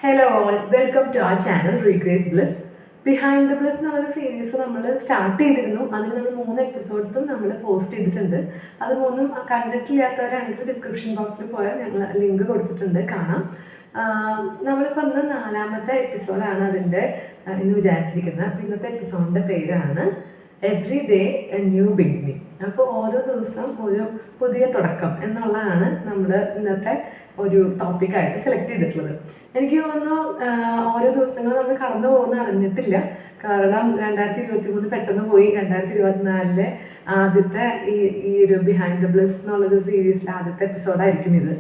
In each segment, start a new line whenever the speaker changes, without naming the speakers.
Hello all, welcome to our channel Regrace Bliss. Behind the bliss എന്നൊരു series നമ്മൾ start ചെയ്തിരുന്നു. അതിൽ നമ്മൾ 3 എപ്പിസോഡ്സും നമ്മൾ പോസ്റ്റ് ചെയ്തിട്ടുണ്ട്. അത് 3ഉം കണ്ടിട്ടില്ലാത്തവരാണെങ്കിൽ ഡിസ്ക്രിപ്ഷൻ ബോക്സിൽ പോയാൽ ഞങ്ങൾ ലിങ്ക് കൊടുത്തിട്ടുണ്ട്, കാണാം. നമ്മളിപ്പോൾ ഇന്ന് 4ാമത്തെ എപ്പിസോഡാണ് അതിൻ്റെ എന്ന് വിചാരിച്ചിരിക്കുന്നത്. അപ്പോൾ ഇന്നത്തെ എപ്പിസോഡിൻ്റെ പേരാണ് every day A new beginning. അപ്പോൾ ഓരോ ദിവസം ഒരു പുതിയ തുടക്കം എന്നുള്ളതാണ് നമ്മൾ ഇന്നത്തെ ഒരു ടോപ്പിക്കായിട്ട് സെലക്ട് ചെയ്തിട്ടുള്ളത്. എനിക്ക് തോന്നുന്നു ഓരോ ദിവസങ്ങളും നമ്മൾ കടന്നു പോകുന്ന അറിഞ്ഞിട്ടില്ല. കാരണം 2023 പെട്ടെന്ന് പോയി. 2024 ആദ്യത്തെ ഈ ഒരു ബിഹൈൻഡ് ദ ബ്ലിസ് എന്നുള്ളൊരു സീരീസിലെ ആദ്യത്തെ എപ്പിസോഡായിരിക്കും ഇത്.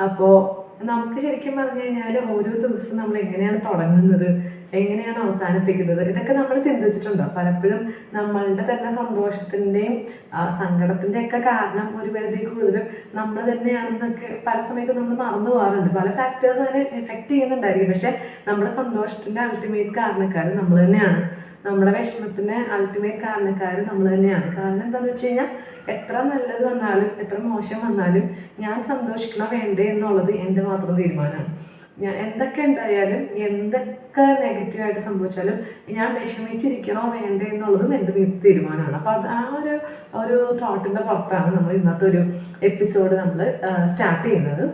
അപ്പോൾ നമുക്ക് ശരിക്കും പറഞ്ഞു കഴിഞ്ഞാൽ ഓരോ ദിവസവും നമ്മൾ എങ്ങനെയാണ് തുടങ്ങുന്നത്, എങ്ങനെയാണ് അവസാനിപ്പിക്കുന്നത്, ഇതൊക്കെ നമ്മൾ ചിന്തിച്ചിട്ടുണ്ടോ? പലപ്പോഴും നമ്മളുടെ തന്നെ സന്തോഷത്തിൻ്റെയും സങ്കടത്തിൻ്റെയും ഒക്കെ കാരണം ഒരു പരിധി കൂടുതലും നമ്മൾ തന്നെയാണെന്നൊക്കെ പല സമയത്തും നമ്മൾ മറന്നു പോകാറുണ്ട്. പല ഫാക്ടേഴ്സ് അതിനെ എഫക്റ്റ് ചെയ്യുന്നുണ്ടായിരിക്കും. പക്ഷെ നമ്മുടെ സന്തോഷത്തിൻ്റെ അൾട്ടിമേറ്റ് കാരണക്കാർ നമ്മൾ തന്നെയാണ്. നമ്മുടെ വിഷമത്തിന് അൾട്ടിമേറ്റ് കാരണക്കാർ നമ്മൾ തന്നെയാണ്. കാരണം എന്താണെന്ന് വെച്ച് കഴിഞ്ഞാൽ എത്ര നല്ലത് വന്നാലും എത്ര മോശം വന്നാലും ഞാൻ സന്തോഷിക്കണോ വേണ്ടേ എന്നുള്ളത് എൻ്റെ മാത്രം തീരുമാനമാണ്. ഞാൻ എന്തൊക്കെ ഉണ്ടായാലും എന്തൊക്കെ നെഗറ്റീവായിട്ട് സംഭവിച്ചാലും ഞാൻ വിഷമിച്ചിരിക്കണോ വേണ്ടേ എന്നുള്ളതും എൻ്റെ തീരുമാനമാണ്. അപ്പോൾ അത് ആ ഒരു തോട്ടിൻ്റെ പുറത്താണ് നമ്മൾ ഇന്നത്തെ ഒരു എപ്പിസോഡ് നമ്മൾ സ്റ്റാർട്ട് ചെയ്യുന്നത്.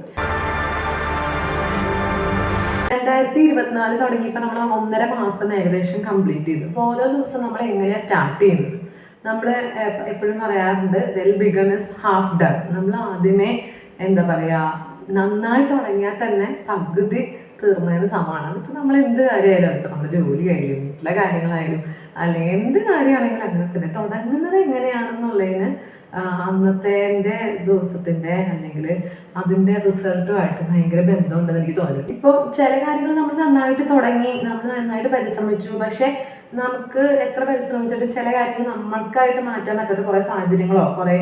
2024 തുടങ്ങിയപ്പോൾ നമ്മൾ 1.5 മാസം ഏകദേശം കംപ്ലീറ്റ് ചെയ്തു. അപ്പോൾ ഓരോ ദിവസം നമ്മൾ എങ്ങനെയാണ് സ്റ്റാർട്ട് ചെയ്യുന്നത്? നമ്മൾ എപ്പോഴും പറയാറുണ്ട്, well begun is half done. നമ്മൾ ആദ്യമേ എന്താ പറയുക, നന്നായി തുടങ്ങിയാൽ തന്നെ പകുതി തീർന്നതിന് സമാനമാണ്. ഇപ്പം നമ്മൾ എന്ത് കാര്യമായാലും, അതിപ്പോൾ നമ്മുടെ ജോലി ആയാലും വീട്ടിലെ കാര്യങ്ങളായാലും അല്ലെങ്കിൽ എന്ത് കാര്യമാണെങ്കിലും അങ്ങനെ തന്നെ തുടങ്ങുന്നത് എങ്ങനെയാണെന്നുള്ളതിന് അന്നത്തെ ദിവസത്തിൻ്റെ അല്ലെങ്കിൽ അതിൻ്റെ റിസൾട്ടുമായിട്ട് ഭയങ്കര ബന്ധമുണ്ടെന്ന് എനിക്ക് തോന്നുന്നു. ഇപ്പോൾ ചില കാര്യങ്ങൾ നമ്മൾ നന്നായിട്ട് തുടങ്ങി, നമ്മൾ നന്നായിട്ട് പരിശ്രമിച്ചു, പക്ഷേ നമുക്ക് എത്ര പരിശ്രമിച്ചിട്ടും ചില കാര്യങ്ങൾ നമ്മൾക്കായിട്ട് മാറ്റാൻ പറ്റാത്ത കുറേ സാഹചര്യങ്ങളോ കുറേ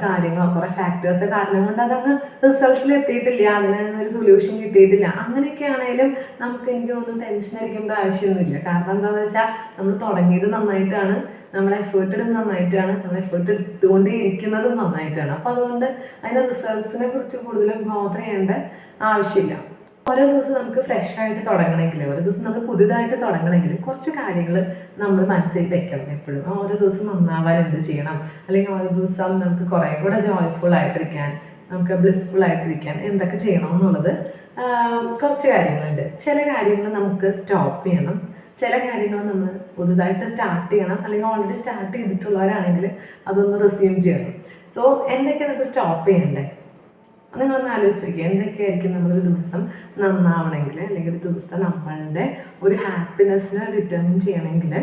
കാര്യങ്ങളോ കുറേ ഫാക്ടേഴ്സ് കാരണം കൊണ്ട് അതങ്ങ് റിസൾട്ടിൽ എത്തിയിട്ടില്ല, അതിന് ഒരു സൊല്യൂഷൻ കിട്ടിയിട്ടില്ല. അങ്ങനെയൊക്കെ ആണെങ്കിലും നമുക്ക് എനിക്ക് തോന്നുന്നു ടെൻഷൻ അടിക്കേണ്ട ആവശ്യമൊന്നുമില്ല. കാരണം എന്താണെന്ന് വെച്ചാൽ നമ്മൾ തുടങ്ങിയത് നന്നായിട്ടാണ്, നമ്മൾ എഫേർട്ട് ഇടുന്നത് നന്നായിട്ടാണ്, നമ്മൾ എഫേർട്ട് എടുത്തുകൊണ്ടേ ഇരിക്കുന്നതും നന്നായിട്ടാണ്. അപ്പോൾ അതുകൊണ്ട് അതിൻ്റെ റിസൾട്ട്സിനെ കുറിച്ച് കൂടുതലും ബോധർ ചെയ്യേണ്ട ആവശ്യമില്ല. ഓരോ ദിവസം നമുക്ക് ഫ്രഷ് ആയിട്ട് തുടങ്ങണമെങ്കിൽ, ഓരോ ദിവസം നമ്മൾ പുതുതായിട്ട് തുടങ്ങണമെങ്കിൽ കുറച്ച് കാര്യങ്ങൾ നമ്മൾ മനസ്സിൽ വെക്കണം എപ്പോഴും. ഓരോ ദിവസം നന്നാവാൻ എന്ത് ചെയ്യണം, അല്ലെങ്കിൽ ഓരോ ദിവസം നമുക്ക് കുറേ കൂടെ ജോയ്ഫുൾ ആയിട്ടിരിക്കാൻ, നമുക്ക് ബ്ലിസ്ഫുൾ ആയിട്ടിരിക്കാൻ എന്തൊക്കെ ചെയ്യണം എന്നുള്ളത് കുറച്ച് കാര്യങ്ങളുണ്ട്. ചില കാര്യങ്ങൾ നമുക്ക് സ്റ്റോപ്പ് ചെയ്യണം, ചില കാര്യങ്ങൾ നമ്മൾ പുതുതായിട്ട് സ്റ്റാർട്ട് ചെയ്യണം, അല്ലെങ്കിൽ ഓൾറെഡി സ്റ്റാർട്ട് ചെയ്തിട്ടുള്ളവരാണെങ്കിൽ അതൊന്ന് റിസ്യൂം ചെയ്യണം. സോ എന്തൊക്കെ നമുക്ക് സ്റ്റോപ്പ് ചെയ്യണ്ടേ? നിങ്ങളൊന്ന് ആലോചിച്ച് നോക്കിയാൽ എന്തൊക്കെയായിരിക്കും നമ്മളൊരു ദിവസം നന്നാവണമെങ്കിൽ, അല്ലെങ്കിൽ ഒരു ദിവസം നമ്മളുടെ ഒരു ഹാപ്പിനെസ്സിനെ ഡിറ്റർമിൻ ചെയ്യണമെങ്കിൽ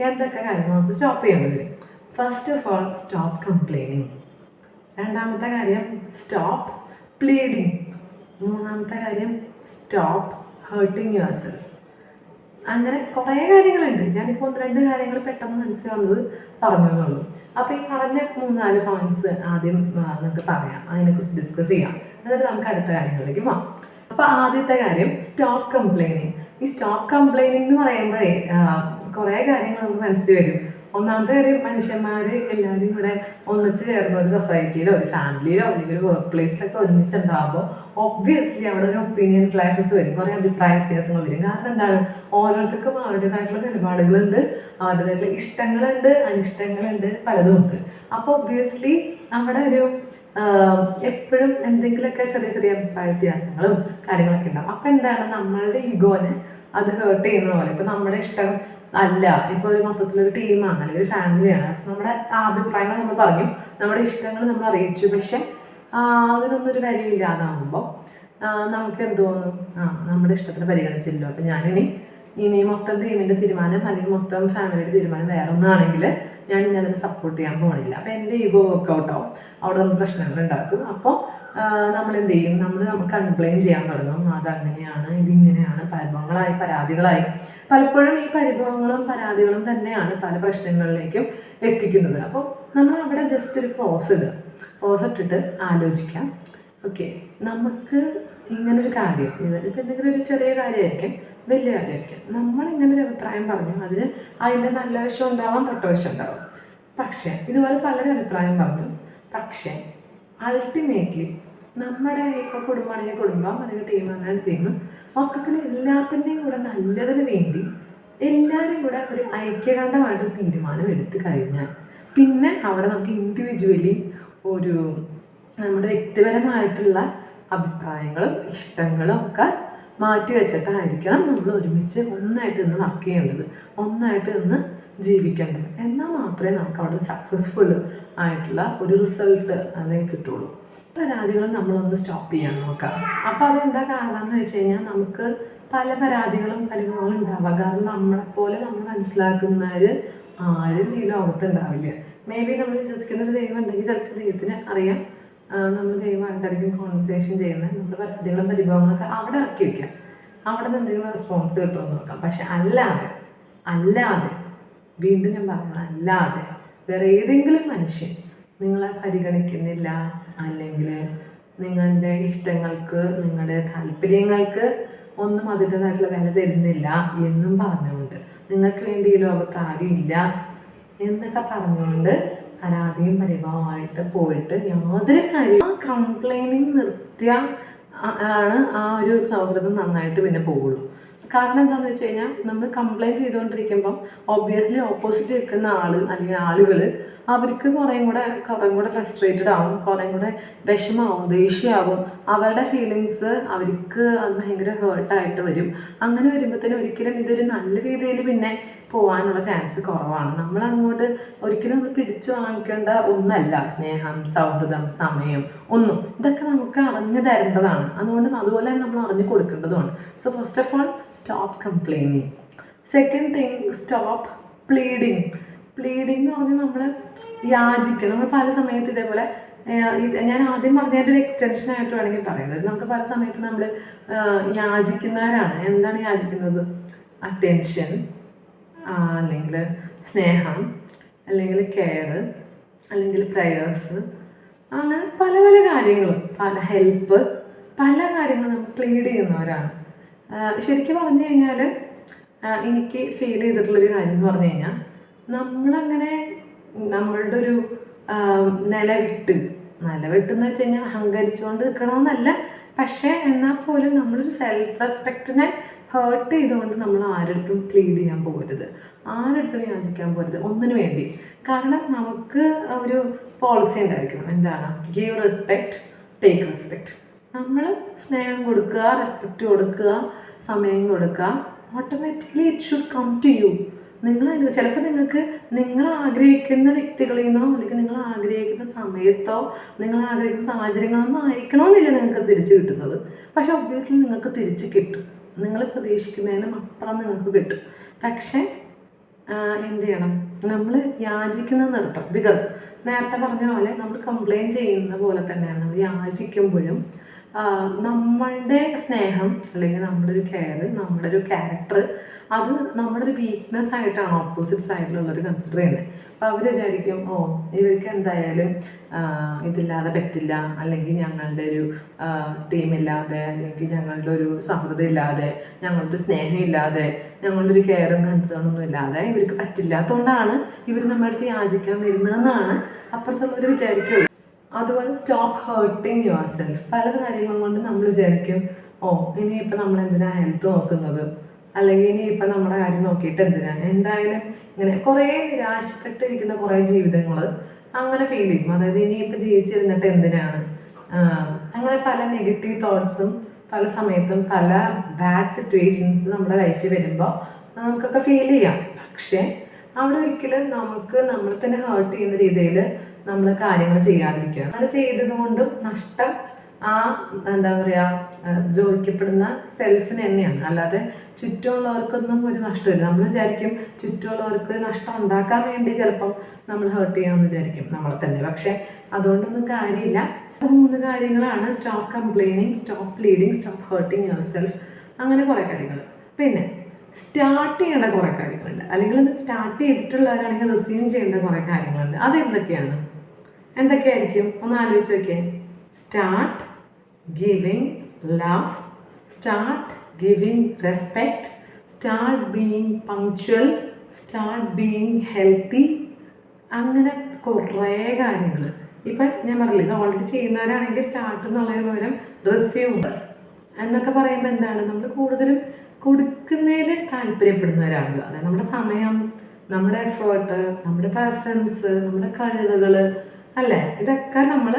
എന്തൊക്കെ കാര്യങ്ങൾ നമുക്ക് സ്റ്റോപ്പ് ചെയ്യേണ്ടി വരും? First of all, stop complaining. രണ്ടാമത്തെ കാര്യം, സ്റ്റോപ്പ് പ്ലീഡിങ്. മൂന്നാമത്തെ കാര്യം, സ്റ്റോപ്പ് ഹേർട്ടിങ് യുവർ സെൽഫ്. അങ്ങനെ കുറേ കാര്യങ്ങളുണ്ട്. ഞാനിപ്പോൾ 1-2 കാര്യങ്ങൾ പെട്ടെന്ന് മനസ്സിൽ വന്നത് പറഞ്ഞു എന്നുള്ളൂ. അപ്പോൾ ഈ പറഞ്ഞ 3-4 പോയിന്റ്സ് ആദ്യം നമുക്ക് പറയാം, അതിനെക്കുറിച്ച് ഡിസ്കസ് ചെയ്യാം, എന്നിട്ട് നമുക്ക് അടുത്ത കാര്യങ്ങളിലേക്ക് പോകാം. അപ്പോൾ ആദ്യത്തെ കാര്യം, സ്റ്റോപ്പ് കംപ്ലൈനിങ്. ഈ സ്റ്റോപ്പ് കംപ്ലൈനിങ് എന്ന് പറയുമ്പോഴേ കുറേ കാര്യങ്ങൾ നമുക്ക് മനസ്സിൽ വരും. ഒന്നാമത്തെ കാര്യം, മനുഷ്യന്മാർ എല്ലാവരും കൂടെ ഒന്നിച്ച് ചേർന്ന ഒരു സൊസൈറ്റിയിലോ ഒരു ഫാമിലിയിലോ അല്ലെങ്കിൽ ഒരു വർക്ക് പ്ലേസിലൊക്കെ ഒരുമിച്ചുണ്ടാകുമ്പോൾ ഒബ്വിയസ്ലി അവിടെ ഒരു ഒപ്പീനിയൻ ക്ലാഷസ് വരും, കുറേ അഭിപ്രായ വ്യത്യാസങ്ങൾ വരും. കാരണം എന്താണ്, ഓരോരുത്തർക്കും അവരുടേതായിട്ടുള്ള നിലപാടുകളുണ്ട്, അവരുടേതായിട്ടുള്ള ഇഷ്ടങ്ങളുണ്ട്, അനിഷ്ടങ്ങളുണ്ട്, പലതും ഉണ്ട്. അപ്പോൾ ഒബ്വിയസ്ലി അവിടെ ഒരു എപ്പോഴും എന്തെങ്കിലുമൊക്കെ ചെറിയ ചെറിയ അഭിപ്രായ വ്യത്യാസങ്ങളും കാര്യങ്ങളൊക്കെ ഉണ്ടാവും. അപ്പോൾ എന്താണ്, നമ്മളുടെ ഈഗോനെ അത് ഹേർട്ട് ചെയ്യുന്ന പോലെ. ഇപ്പോൾ നമ്മുടെ ഇഷ്ടം അല്ല, ഇപ്പോൾ ഒരു മൊത്തത്തിലൊരു ടീമാണ് അല്ലെങ്കിൽ ഒരു ഫാമിലിയാണ്, നമ്മുടെ അഭിപ്രായങ്ങൾ നമ്മൾ പറഞ്ഞു, നമ്മുടെ ഇഷ്ടങ്ങൾ നമ്മൾ അറിയിച്ചു, പക്ഷെ അതിനൊന്നൊരു വിലയില്ലാതാകുമ്പോൾ നമുക്ക് എന്ത് തോന്നും, നമ്മുടെ ഇഷ്ടത്തിന് പരിഗണിച്ചില്ലോ, അപ്പോൾ ഇനി മൊത്തം ടീമിൻ്റെ തീരുമാനം അല്ലെങ്കിൽ മൊത്തം ഫാമിലിയുടെ തീരുമാനം വേറെ ഒന്നാണെങ്കിൽ ഞാനിനി അതിനെ സപ്പോർട്ട് ചെയ്യാൻ പോകണില്ല. അപ്പോൾ എൻ്റെ ഈഗോ വർക്കൗട്ടാവും, അവിടെ നമ്മൾ പ്രശ്നങ്ങൾ ഉണ്ടാക്കും. അപ്പോൾ നമ്മൾ എന്ത് ചെയ്യും, നമ്മൾ കംപ്ലയിൻ ചെയ്യാൻ തുടങ്ങും, അതങ്ങനെയാണ് ഇതിങ്ങനെയാണ്, പരാതികളായി. പലപ്പോഴും ഈ പരിഭവങ്ങളും പരാതികളും തന്നെയാണ് പല പ്രശ്നങ്ങളിലേക്കും എത്തിക്കുന്നത്. അപ്പോൾ നമ്മൾ അവിടെ ജസ്റ്റ് ഒരു പോസ് ഇട്ടിട്ട് ആലോചിക്കാം, ഓക്കെ, നമുക്ക് ഇങ്ങനൊരു കാര്യം, ഇപ്പോൾ എന്തെങ്കിലും ഒരു ചെറിയ കാര്യമായിരിക്കും, വലിയ കാര്യമായിരിക്കും, നമ്മളിങ്ങനൊരു അഭിപ്രായം പറഞ്ഞു, അതിൻ്റെ നല്ല വശം ഉണ്ടാവാം, പൊട്ടവശം ഉണ്ടാവാം. പക്ഷേ ഇതുപോലെ പലരും അഭിപ്രായം പറഞ്ഞു, പക്ഷേ അൾട്ടിമേറ്റ്ലി നമ്മുടെ ഇപ്പോൾ കുടുംബമാണെങ്കിൽ കുടുംബം, അല്ലെങ്കിൽ ടീം അങ്ങനെ ടീം, മൊത്തത്തിൽ എല്ലാത്തിൻ്റെയും കൂടെ നല്ലതിന് വേണ്ടി എല്ലാവരും കൂടെ ഒരു ഐക്യകണ്ഠമായിട്ട് തീരുമാനം എടുത്തു കഴിഞ്ഞാൽ പിന്നെ അവിടെ നമുക്ക് ഇൻഡിവിജ്വലി ഒരു നമ്മുടെ വ്യക്തിപരമായിട്ടുള്ള അഭിപ്രായങ്ങളും ഇഷ്ടങ്ങളും ഒക്കെ മാറ്റി വെച്ചിട്ടായിരിക്കണം നമ്മൾ ഒരുമിച്ച് ഒന്നായിട്ട് നിന്ന് വർക്ക് ചെയ്യേണ്ടത്, ഒന്നായിട്ട് നിന്ന് ജീവിക്കേണ്ടത്. എന്നാൽ മാത്രമേ നമുക്ക് അവിടെ സക്സസ്ഫുൾ ആയിട്ടുള്ള ഒരു റിസൾട്ട് അല്ലെങ്കിൽ കിട്ടുള്ളൂ. പരാതികൾ നമ്മളൊന്ന് സ്റ്റോപ്പ് ചെയ്യാൻ നോക്കാം. അപ്പോൾ അതെന്താ കാരണം എന്ന് വെച്ച് കഴിഞ്ഞാൽ നമുക്ക് പല പരാതികളും പരിഭവങ്ങളും ഉണ്ടാവാം. കാരണം നമ്മളെപ്പോലെ നമ്മൾ മനസ്സിലാക്കുന്നവർ ആരും ഈ ലോകത്ത് ഉണ്ടാവില്ല. മേ ബി നമ്മൾ വിശ്വസിക്കുന്നൊരു ദൈവം ഉണ്ടെങ്കിൽ ചിലപ്പോൾ ദൈവത്തിന് അറിയാം നമ്മൾ ദൈവമായിട്ടായിരിക്കും കോൺവെർസേഷൻ ചെയ്യുന്നത്. നമ്മുടെ പരാതികളും പരിഭവങ്ങളൊക്കെ അവിടെ ഇറക്കി വയ്ക്കാം, അവിടെ നിന്ന് എന്തെങ്കിലും റെസ്പോൺസ് കിട്ടുമെന്ന് നോക്കാം. പക്ഷെ അല്ലാതെ വീണ്ടും ഞാൻ പറയുന്നത്, അല്ലാതെ വേറെ ഏതെങ്കിലും മനുഷ്യൻ നിങ്ങളെ പരിഗണിക്കുന്നില്ല, അല്ലെങ്കിൽ നിങ്ങളുടെ ഇഷ്ടങ്ങൾക്ക് നിങ്ങളുടെ താല്പര്യങ്ങൾക്ക് ഒന്നും അതിൻ്റെതായിട്ടുള്ള വില തരുന്നില്ല എന്നും പറഞ്ഞുകൊണ്ട്, നിങ്ങൾക്ക് വേണ്ടി ഈ ലോകത്ത് ആരും ഇല്ല എന്നൊക്കെ പറഞ്ഞുകൊണ്ട് പരാതിയും പരിഭവമായിട്ട് പോയിട്ട് യാതൊരു കാര്യം, ആ കംപ്ലൈനിങ് നിർത്തിയാൽ ആണ് ആ ഒരു സൗഹൃദം നന്നായിട്ട് പിന്നെ പോകുള്ളൂ. കാരണം എന്താണെന്ന് വെച്ച് കഴിഞ്ഞാൽ നമ്മൾ കംപ്ലൈൻറ്റ് ചെയ്തുകൊണ്ടിരിക്കുമ്പം ഒബ്വിയസ്ലി ഓപ്പോസിറ്റ് നിൽക്കുന്ന അല്ലെങ്കിൽ ആളുകൾ അവർക്ക് കുറേയും കൂടെ ഫ്രസ്ട്രേറ്റഡ് ആവും, കുറേയും കൂടെ വിഷമാവും, ദേഷ്യമാവും. അവരുടെ ഫീലിങ്സ് അവർക്ക് അത് ഭയങ്കര ഹേർട്ടായിട്ട് വരും. അങ്ങനെ വരുമ്പോഴത്തേനും ഒരിക്കലും ഇതൊരു നല്ല രീതിയിൽ പിന്നെ പോകാനുള്ള ചാൻസ് കുറവാണ്. നമ്മളങ്ങോട്ട് ഒരിക്കലും നമ്മൾ പിടിച്ചു വാങ്ങിക്കേണ്ട ഒന്നല്ല സ്നേഹം, സൗഹൃദം, സമയം ഒന്നും. ഇതൊക്കെ നമുക്ക് അറിഞ്ഞു തരേണ്ടതാണ്. അതുപോലെ തന്നെ നമ്മൾ അറിഞ്ഞു കൊടുക്കേണ്ടതുമാണ്. So first of all stop complaining. Second thing, stop pleading. Pleading എന്ന് പറഞ്ഞാൽ നമ്മൾ യാചിക്കുക. നമ്മൾ പല സമയത്ത് ഇതേപോലെ ഞാൻ ആദ്യം പറഞ്ഞതിൻ്റെ ഒരു എക്സ്റ്റൻഷനായിട്ട് വേണമെങ്കിൽ പറയുന്നത്, നമുക്ക് പല സമയത്ത് നമ്മൾ യാചിക്കുന്നവരാണ്. എന്താണ് യാചിക്കുന്നത്? അറ്റൻഷൻ, അല്ലെങ്കിൽ സ്നേഹം, അല്ലെങ്കിൽ കെയർ, അല്ലെങ്കിൽ പ്രയേഴ്സ്, അങ്ങനെ പല പല കാര്യങ്ങളും, പല ഹെൽപ്പ്, പല കാര്യങ്ങളും നമ്മൾ പ്ലീഡ് ചെയ്യുന്നവരാണ്. ശരിക്കും പറഞ്ഞു കഴിഞ്ഞാൽ എനിക്ക് ഫീൽ ചെയ്തിട്ടുള്ളൊരു കാര്യം എന്ന് പറഞ്ഞു കഴിഞ്ഞാൽ, നമ്മളങ്ങനെ നമ്മളുടെ ഒരു നിലവിട്ടെന്ന് വെച്ച് കഴിഞ്ഞാൽ അഹങ്കരിച്ചുകൊണ്ട് നിൽക്കണമെന്നല്ല, പക്ഷേ എന്നാൽ പോലും നമ്മളൊരു സെൽഫ് റെസ്പെക്റ്റിനെ ഹേർട്ട് ചെയ്തുകൊണ്ട് നമ്മൾ ആരടുത്തും പ്ലീഡ് ചെയ്യാൻ പോകരുത്, ആരടുത്തും യാചിക്കാൻ പോകരുത് ഒന്നിനു വേണ്ടി. കാരണം നമുക്ക് ഒരു പോളിസി ഉണ്ടായിരിക്കണം. എന്താണ്? Give respect, take respect. നമ്മൾ സ്നേഹം കൊടുക്കുക, റെസ്പെക്റ്റ് കൊടുക്കുക, സമയം കൊടുക്കുക, automatically it should come to you. ചിലപ്പോൾ നിങ്ങൾ ആഗ്രഹിക്കുന്ന വ്യക്തികളിൽ നിന്നോ, അല്ലെങ്കിൽ നിങ്ങൾ ആഗ്രഹിക്കുന്ന സമയത്തോ, നിങ്ങൾ ആഗ്രഹിക്കുന്ന സാഹചര്യങ്ങളൊന്നും ആയിരിക്കണമെന്നില്ല നിങ്ങൾക്ക് തിരിച്ച് കിട്ടുന്നത്. പക്ഷെ ഒബ്വിയസ്ലി നിങ്ങൾക്ക് തിരിച്ച് കിട്ടും, നിങ്ങൾ പ്രതീക്ഷിക്കുന്നതിനും അപ്പുറം നിങ്ങൾക്ക് കിട്ടും. പക്ഷേ എന്ത് ചെയ്യണം? നമ്മൾ യാചിക്കുന്നത് നിർത്തണം. ബിക്കോസ് നേരത്തെ പറഞ്ഞ പോലെ നമ്മൾ കംപ്ലൈൻറ്റ് ചെയ്യുന്ന പോലെ തന്നെയാണ് നമ്മൾ യാചിക്കുമ്പോഴും നമ്മളുടെ സ്നേഹം, അല്ലെങ്കിൽ നമ്മുടെ ഒരു കെയർ, നമ്മുടെ ഒരു ക്യാരക്ടർ, അത് നമ്മുടെ ഒരു വീക്ക്നെസ് ആയിട്ടാണ് ഓപ്പോസിറ്റ് സൈഡിലുള്ളവർ കൺസിഡർ ചെയ്യുന്നത്. അപ്പോൾ അവർ വിചാരിക്കും, ഇവർക്ക് എന്തായാലും ഇതില്ലാതെ പറ്റില്ല, അല്ലെങ്കിൽ ഞങ്ങളുടെ ഒരു ടീമില്ലാതെ, അല്ലെങ്കിൽ ഞങ്ങളുടെ ഒരു സൗഹൃദം ഇല്ലാതെ, ഞങ്ങളുടെ സ്നേഹം ഇല്ലാതെ, ഞങ്ങളുടെ ഒരു കെയറും കൺസേണൊന്നും ഇല്ലാതെ ഇവർക്ക് പറ്റില്ലാത്തതുകൊണ്ടാണ് ഇവർ നമ്മുടെ അടുത്ത് യാചിക്കാൻ വരുന്നതെന്നാണ് അപ്പുറത്തുള്ളവർ വിചാരിക്കുള്ളൂ. അതുപോലെ സ്റ്റോപ്പ് ഹേർട്ടിങ് യുവർ സെൽഫ്. പല കാര്യങ്ങളും കൊണ്ട് നമ്മൾ വിചാരിക്കും, ഇനിയിപ്പോൾ നമ്മൾ എന്തിനാണ് ഹെൽത്ത് നോക്കുന്നത്, അല്ലെങ്കിൽ ഇനിയിപ്പോൾ നമ്മുടെ കാര്യം നോക്കിയിട്ട് എന്തിനാണ്, എന്തായാലും ഇങ്ങനെ കുറേ നിരാശപ്പെട്ടിരിക്കുന്ന കുറേ ജീവിതങ്ങൾ അങ്ങനെ ഫീൽ ചെയ്യും. അതായത് ഇനിയിപ്പോൾ ജീവിച്ചിരുന്നിട്ട് എന്തിനാണ്, അങ്ങനെ പല നെഗറ്റീവ് തോട്ട്സും പല സമയത്തും പല ബാഡ് സിറ്റുവേഷൻസ് നമ്മുടെ ലൈഫിൽ വരുമ്പോൾ നമുക്കൊക്കെ ഫീൽ ചെയ്യാം. പക്ഷേ അവിടെ ഒരിക്കലും നമ്മൾ തന്നെ ഹേർട്ട് ചെയ്യുന്ന രീതിയിൽ നമ്മൾ കാര്യങ്ങൾ ചെയ്യാതിരിക്കുക. അങ്ങനെ ചെയ്തതുകൊണ്ടും നഷ്ടം എന്താ പറയുക, ദ്രോഹിക്കപ്പെടുന്ന സെൽഫിന് തന്നെയാണ്. അല്ലാതെ ചുറ്റുമുള്ളവർക്കൊന്നും ഒരു നഷ്ടമില്ല. നമ്മൾ വിചാരിക്കും ചുറ്റുമുള്ളവർക്ക് നഷ്ടം ഉണ്ടാക്കാൻ വേണ്ടി ചിലപ്പം നമ്മൾ ഹേർട്ട് ചെയ്യാമെന്ന് വിചാരിക്കും നമ്മളെ തന്നെ. പക്ഷേ അതുകൊണ്ടൊന്നും കാര്യമില്ല. 3 കാര്യങ്ങളാണ്: stop complaining, stop pleading, stop hurting your self. അങ്ങനെ കുറേ കാര്യങ്ങൾ. പിന്നെ സ്റ്റാർട്ട് ചെയ്യേണ്ട കുറേ കാര്യങ്ങളുണ്ട്, അല്ലെങ്കിൽ അത് സ്റ്റാർട്ട് ചെയ്തിട്ടുള്ളവരാണെങ്കിൽ റിസ്യൂം ചെയ്യേണ്ട കുറേ കാര്യങ്ങളുണ്ട്. അതെന്തൊക്കെയാണ്? എന്തൊക്കെയായിരിക്കും? ഒന്ന് ആലോചിച്ച് നോക്കിയേ. Start giving love, start giving respect, start being punctual, start being healthy. അങ്ങനെ കുറേ കാര്യങ്ങൾ. ഇപ്പം ഞാൻ പറഞ്ഞില്ല, ഇത് ഓൾറെഡി ചെയ്യുന്നവരാണെങ്കിൽ സ്റ്റാർട്ട് എന്നുള്ളതിന് പകരം റെസ്യൂം എന്നൊക്കെ പറയുമ്പോൾ എന്താണ്, നമ്മൾ കൂടുതലും കൊടുക്കുന്നതിൽ താല്പര്യപ്പെടുന്നവരാണല്ലോ. അതായത് നമ്മുടെ സമയം, നമ്മുടെ എഫേർട്ട്, നമ്മുടെ പ്രസൻസ്, നമ്മുടെ കഴിവുകൾ അല്ലേ, ഇതൊക്കെ നമ്മൾ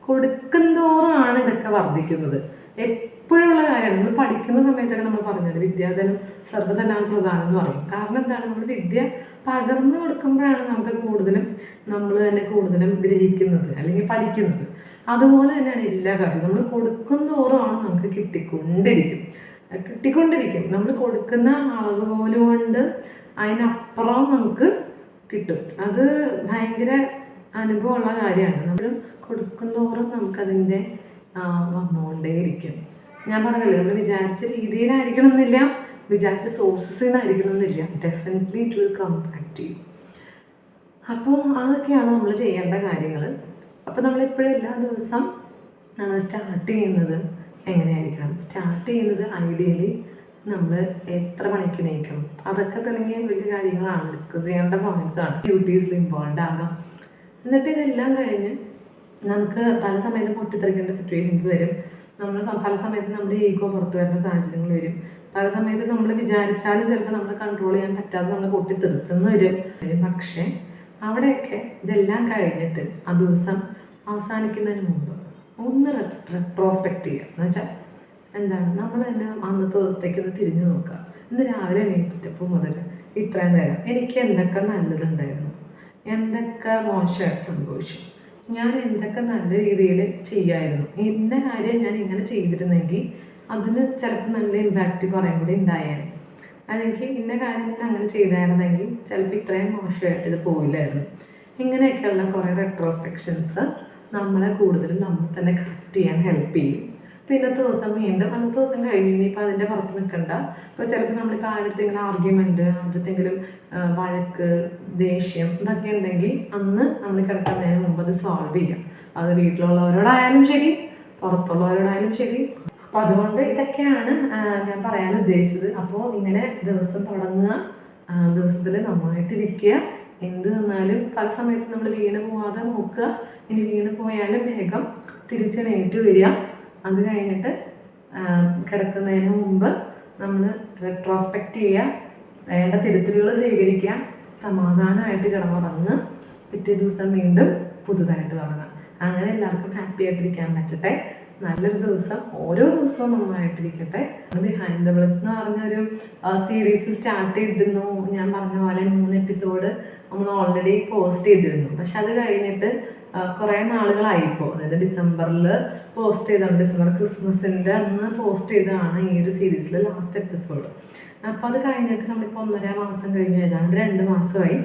കൊടുക്കുന്തോറാണ് ഇതൊക്കെ വർദ്ധിക്കുന്നത്. എപ്പോഴുള്ള കാര്യമാണ്. നമ്മൾ പഠിക്കുന്ന സമയത്തൊക്കെ നമ്മൾ പറഞ്ഞത് വിദ്യാധനം സർവ്വധനാൽ പ്രധാനം എന്ന് പറയും. കാരണം എന്താണ്, നമ്മൾ വിദ്യ പകർന്നു കൊടുക്കുമ്പോഴാണ് നമുക്ക് കൂടുതലും നമ്മൾ തന്നെ കൂടുതലും ഗ്രഹിക്കുന്നത് അല്ലെങ്കിൽ പഠിക്കുന്നത്. അതുപോലെ തന്നെയാണ് എല്ലാ കാര്യവും. നമ്മൾ കൊടുക്കുന്തോറുമാണ് നമുക്ക് കിട്ടിക്കൊണ്ടിരിക്കും. നമ്മൾ കൊടുക്കുന്ന അളവുകോല് കൊണ്ട് അതിനപ്പുറം നമുക്ക് കിട്ടും. അത് ഭയങ്കര അനുഭവമുള്ള കാര്യമാണ്. നമ്മൾ കൊടുക്കുന്തോറും നമുക്കതിൻ്റെ വന്നുകൊണ്ടേയിരിക്കും. ഞാൻ പറഞ്ഞല്ലോ, നമ്മൾ വിചാരിച്ച രീതിയിലായിരിക്കണം എന്നില്ല, വിചാരിച്ച സോഴ്സസിൽ നിന്നായിരിക്കണം എന്നില്ല. Definitely it will come back to you. അപ്പോൾ അതൊക്കെയാണ് നമ്മൾ ചെയ്യേണ്ട കാര്യങ്ങൾ. അപ്പോൾ നമ്മളെപ്പോഴും എല്ലാ ദിവസം നമ്മൾ സ്റ്റാർട്ട് ചെയ്യുന്നത് എങ്ങനെയായിരിക്കണം? സ്റ്റാർട്ട് ചെയ്യുന്നത് ഐഡിയലി നമ്മൾ എത്ര മണിക്ക് എണീക്കണം, അതൊക്കെ തന്നെ വലിയ കാര്യങ്ങളാണ്, ഡിസ്കസ് ചെയ്യേണ്ട പോയിന്റ്സാണ്. ഡ്യൂട്ടീസിൽ ഇൻവോൾവ് ആകാം. എന്നിട്ട് ഇതെല്ലാം കഴിഞ്ഞ് നമുക്ക് പല സമയത്ത് പൊട്ടിത്തെറിക്കേണ്ട സിറ്റുവേഷൻസ് വരും. നമ്മൾ പല സമയത്ത് നമ്മുടെ ഈഗോ പുറത്തു വരുന്ന സാഹചര്യങ്ങൾ വരും. പല സമയത്ത് നമ്മൾ വിചാരിച്ചാലും ചിലപ്പോൾ നമ്മൾ കൺട്രോൾ ചെയ്യാൻ പറ്റാതെ നമ്മൾ പൊട്ടിത്തെറിച്ചെന്ന് വരും. പക്ഷേ അവിടെയൊക്കെ ഇതെല്ലാം കഴിഞ്ഞിട്ട് ആ ദിവസം അവസാനിക്കുന്നതിന് മുമ്പ് ഒന്ന് റെട്രോസ്പെക്റ്റ് ചെയ്യുക. എന്ന് വെച്ചാൽ എന്താണ്, നമ്മൾ തന്നെ അന്നത്തെ ദിവസത്തേക്ക് ഒന്ന് തിരിഞ്ഞു നോക്കുക. ഇന്ന് രാവിലെ എണീറ്റപ്പോൾ മുതൽ ഇത്രയും നേരം എനിക്ക് എന്തൊക്കെ നല്ലതുണ്ടായിരുന്നു, എന്തൊക്കെ മോശമായിട്ട് സംഭവിച്ചു, ഞാൻ എന്തൊക്കെ നല്ല രീതിയിൽ ചെയ്യായിരുന്നു, ഇന്ന കാര്യം ഞാൻ ഇങ്ങനെ ചെയ്തിരുന്നെങ്കിൽ അതിന് ചിലപ്പോൾ നല്ല ഇമ്പാക്റ്റ് കുറേ കൂടി ഉണ്ടായേനെ, അല്ലെങ്കിൽ ഇന്ന കാര്യം ഞാൻ അങ്ങനെ ചെയ്തായിരുന്നെങ്കിൽ ചിലപ്പോൾ ഇത്രയും മോശമായിട്ട് ഇത് പോയില്ലായിരുന്നു. ഇങ്ങനെയൊക്കെയുള്ള കുറേ റെട്രോസ്പെക്ഷൻസ് നമ്മളെ കൂടുതലും നമ്മൾ തന്നെ കറക്റ്റ് ചെയ്യാൻ ഹെൽപ്പ് ചെയ്യും. പിന്നത്തെ ദിവസം വീണ്ടും അന്നത്തെ ദിവസം കഴിഞ്ഞു, ഇനിയിപ്പോൾ അതിൻ്റെ പുറത്ത് നിൽക്കണ്ട. ഇപ്പോൾ ചിലപ്പോൾ നമ്മളിപ്പോൾ ആരുടെയെങ്കിലും ആർഗ്യുമെൻറ്റ്, ആരുടെയെങ്കിലും വഴക്ക്, ദേഷ്യം ഇതൊക്കെ ഉണ്ടെങ്കിൽ അന്ന് നമ്മൾ കിടക്കുന്നതിന് മുമ്പ് അത് സോൾവ് ചെയ്യാം. അത് വീട്ടിലുള്ളവരോടായാലും ശരി, പുറത്തുള്ളവരോടായാലും ശരി. അപ്പോൾ അതുകൊണ്ട് ഇതൊക്കെയാണ് ഞാൻ പറയാൻ ഉദ്ദേശിച്ചത്. അപ്പോൾ ഇങ്ങനെ ദിവസം തുടങ്ങുക, ദിവസത്തിൽ നന്നായിട്ടിരിക്കുക. എന്ത് വന്നാലും പല സമയത്ത് നമ്മൾ വീണ് പോവാതെ നോക്കുക. ഇനി വീണ് പോയാലും വേഗം തിരിച്ചെണീറ്റ് വരിക. അത് കഴിഞ്ഞിട്ട് കിടക്കുന്നതിന് മുമ്പ് നമ്മൾ റെട്രോസ്പെക്റ്റ് ചെയ്യുക, വേണ്ട തിരുത്തലുകൾ സ്വീകരിക്കുക, സമാധാനമായിട്ട് കിടന്നുറങ്ങുക, പിറ്റേ ദിവസം വീണ്ടും പുതുതായിട്ട് തുടങ്ങുക. അങ്ങനെ എല്ലാവർക്കും ഹാപ്പി ആയിട്ടിരിക്കാൻ പറ്റട്ടെ. നല്ലൊരു ദിവസം, ഓരോ ദിവസവും നന്നായിട്ടിരിക്കട്ടെ. ബിഹൈൻഡ് ദ ബ്ലിസ് എന്ന് പറഞ്ഞൊരു സീരീസ് സ്റ്റാർട്ട് ചെയ്തിരുന്നു. ഞാൻ പറഞ്ഞ പോലെ 3 എപ്പിസോഡ് നമ്മൾ ഓൾറെഡി പോസ്റ്റ് ചെയ്തിരുന്നു. പക്ഷെ അത് കഴിഞ്ഞിട്ട് കുറേ നാളുകളായിപ്പോൾ, അതായത് ഡിസംബറിൽ പോസ്റ്റ് ചെയ്താണ്. ഡിസംബർ ക്രിസ്മസിൻ്റെ അന്ന് പോസ്റ്റ് ചെയ്തതാണ് ഈ ഒരു സീരീസിലെ ലാസ്റ്റ് എപ്പിസോഡ്. അപ്പോൾ അത് കഴിഞ്ഞിട്ട് നമ്മളിപ്പോൾ 1.5 മാസം കഴിഞ്ഞ്, ഏതാണ്ട് 2 മാസമായി.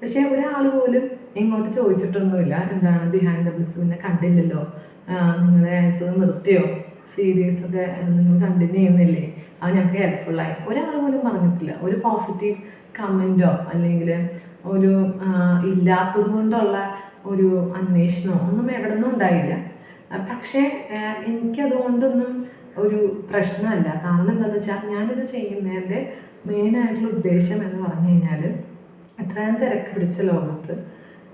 പക്ഷേ ഒരാൾ പോലും ഇങ്ങോട്ട് ചോദിച്ചിട്ടൊന്നുമില്ല, എന്താണ് ബിഹൈൻഡ് ദ ബ്ലിസ് പിന്നെ കണ്ടില്ലല്ലോ, നിങ്ങളെ ഇത് നിർത്തിയോ, സീരീസൊക്കെ നിങ്ങൾ കണ്ടിന്യൂ ചെയ്യുന്നില്ലേ, അത് ഞങ്ങൾക്ക് ഹെൽപ്ഫുള്ളായി. ഒരാൾ പോലും പറഞ്ഞിട്ടില്ല. ഒരു പോസിറ്റീവ് കമൻറ്റോ അല്ലെങ്കിൽ ഒരു ഇല്ലാത്തത് കൊണ്ടുള്ള ഒരു അന്വേഷണമോ ഒന്നും എവിടെ നിന്നും ഉണ്ടായില്ല. പക്ഷേ എനിക്കതുകൊണ്ടൊന്നും ഒരു പ്രശ്നമല്ല. കാരണം എന്താണെന്ന് വെച്ചാൽ ഞാനിത് ചെയ്യുന്നതിൻ്റെ മെയിനായിട്ടുള്ള ഉദ്ദേശം എന്ന് പറഞ്ഞു കഴിഞ്ഞാൽ, ഇത്രയും തിരക്ക് പിടിച്ച ലോകത്ത്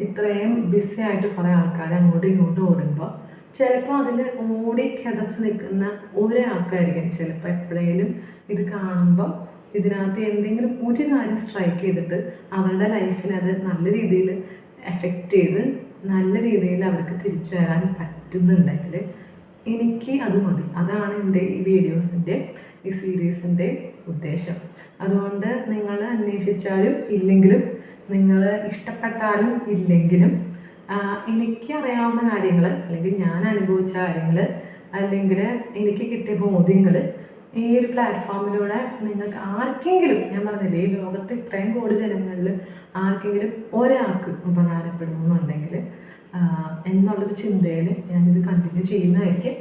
ഇത്രയും ബിസി ആയിട്ട് കുറേ ആൾക്കാർ അങ്ങോട്ടും ഇങ്ങോട്ടും ഓടുമ്പോൾ ചിലപ്പോൾ അതിൽ ഓടി കിതച്ച് നിൽക്കുന്ന ഒരാൾക്കായിരിക്കും ചിലപ്പോൾ എപ്പോഴേലും ഇത് കാണുമ്പോൾ ഇതിനകത്ത് എന്തെങ്കിലും ഒരു കാര്യം സ്ട്രൈക്ക് ചെയ്തിട്ട് അവരുടെ ലൈഫിനെ അത് നല്ല രീതിയിൽ എഫക്റ്റ് ചെയ്ത് നല്ല രീതിയിൽ അവർക്ക് തിരിച്ചു വരാൻ പറ്റുന്നുണ്ടെങ്കിൽ എനിക്ക് അത് മതി. അതാണ് എൻ്റെ ഈ വീഡിയോസിൻ്റെ, ഈ സീരീസിൻ്റെ ഉദ്ദേശം. അതുകൊണ്ട് നിങ്ങൾ അന്വേഷിച്ചാലും ഇല്ലെങ്കിലും, നിങ്ങൾ ഇഷ്ടപ്പെട്ടാലും ഇല്ലെങ്കിലും, എനിക്കറിയാവുന്ന കാര്യങ്ങൾ അല്ലെങ്കിൽ ഞാൻ അനുഭവിച്ച കാര്യങ്ങൾ അല്ലെങ്കിൽ എനിക്ക് കിട്ടിയ ബോധ്യങ്ങൾ ഈ ഒരു പ്ലാറ്റ്ഫോമിലൂടെ നിങ്ങൾക്ക് ആർക്കെങ്കിലും, ഞാൻ പറഞ്ഞില്ലേ ഈ ലോകത്ത് ഇത്രയും കോടി ജനങ്ങളിൽ ആർക്കെങ്കിലും ഒരാൾക്ക് ഉപകാരപ്പെടുന്നുണ്ടെങ്കിൽ എന്നുള്ളൊരു ചിന്തയിൽ ഞാനിത് കണ്ടിന്യൂ ചെയ്യുന്നതായിരിക്കും.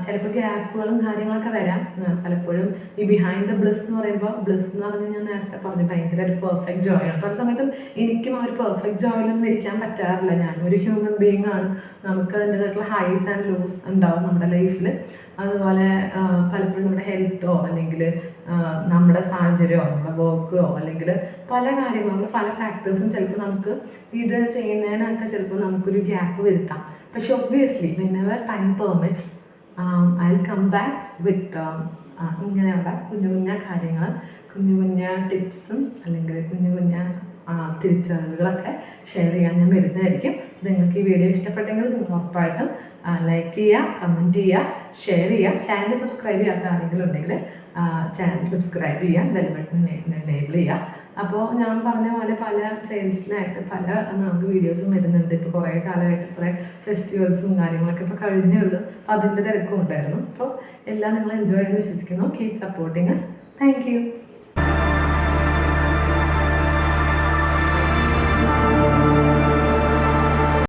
ചിലപ്പോൾ ഗ്യാപ്പുകളും കാര്യങ്ങളൊക്കെ വരാം. പലപ്പോഴും ഈ ബിഹൈൻഡ് ദ ബ്ലിസ് എന്ന് പറയുമ്പോൾ, ബ്ലിസ് എന്ന് പറഞ്ഞാൽ ഞാൻ നേരത്തെ പറഞ്ഞു ഭയങ്കര ഒരു പെർഫെക്റ്റ് ജോയാണ്. പല സമയത്തും എനിക്കും ആ ഒരു പെർഫെക്റ്റ് ജോയിലൊന്നും ഇരിക്കാൻ പറ്റാറില്ല. ഞാനും ഒരു ഹ്യൂമൻ ബീയിങ് ആണ്. നമുക്ക് അതിൻ്റെതായിട്ടുള്ള ഹൈസ് ആൻഡ് ലോസ് ഉണ്ടാവും നമ്മുടെ ലൈഫിൽ. അതുപോലെ പലപ്പോഴും നമ്മുടെ ഹെൽത്തോ അല്ലെങ്കിൽ നമ്മുടെ സാഹചര്യമോ നമ്മുടെ വർക്കോ അല്ലെങ്കിൽ പല കാര്യങ്ങളും, പല ഫാക്ടേഴ്സും ചിലപ്പോൾ നമുക്ക് ഇത് ചെയ്യുന്നതിനൊക്കെ ചിലപ്പോൾ നമുക്കൊരു ഗ്യാപ്പ് വരുത്താം. പക്ഷെ obviously whenever time permits I'll come back with ഇങ്ങനെയുള്ള കുഞ്ഞു കുഞ്ഞ കാര്യങ്ങൾ, കുഞ്ഞു കുഞ്ഞ ടിപ്സും അല്ലെങ്കിൽ കുഞ്ഞു കുഞ്ഞ തിരിച്ചറിവുകളൊക്കെ ഷെയർ ചെയ്യാൻ ഞാൻ വരുന്നതായിരിക്കും. നിങ്ങൾക്ക് ഈ വീഡിയോ ഇഷ്ടപ്പെട്ടെങ്കിൽ നിങ്ങൾ ഉറപ്പായിട്ടും ലൈക്ക് ചെയ്യുക, കമൻറ്റ് ചെയ്യുക, ഷെയർ ചെയ്യുക. ചാനൽ സബ്സ്ക്രൈബ് ചെയ്യാത്ത ആരെങ്കിലും ഉണ്ടെങ്കിൽ ചാനൽ സബ്സ്ക്രൈബ് ചെയ്യുക, ബെൽ ബട്ടൺ എനേബിൾ ചെയ്യുക. അപ്പോൾ ഞാൻ പറഞ്ഞ പോലെ പല പ്ലേലിസ്റ്റിലായിട്ട് പല നമുക്ക് വീഡിയോസും വരുന്നുണ്ട്. ഇപ്പോൾ കുറേ കാലമായിട്ട് കുറേ ഫെസ്റ്റിവൽസും കാര്യങ്ങളൊക്കെ ഇപ്പോൾ കഴിഞ്ഞേ ഉള്ളൂ. അപ്പോൾ അതിൻ്റെ തിരക്കും ഉണ്ടായിരുന്നു. അപ്പോൾ എല്ലാം നിങ്ങൾ എൻജോയ് ചെയ്യുമെന്ന് വിശ്വസിക്കുന്നു. Keep supporting us. Thank U.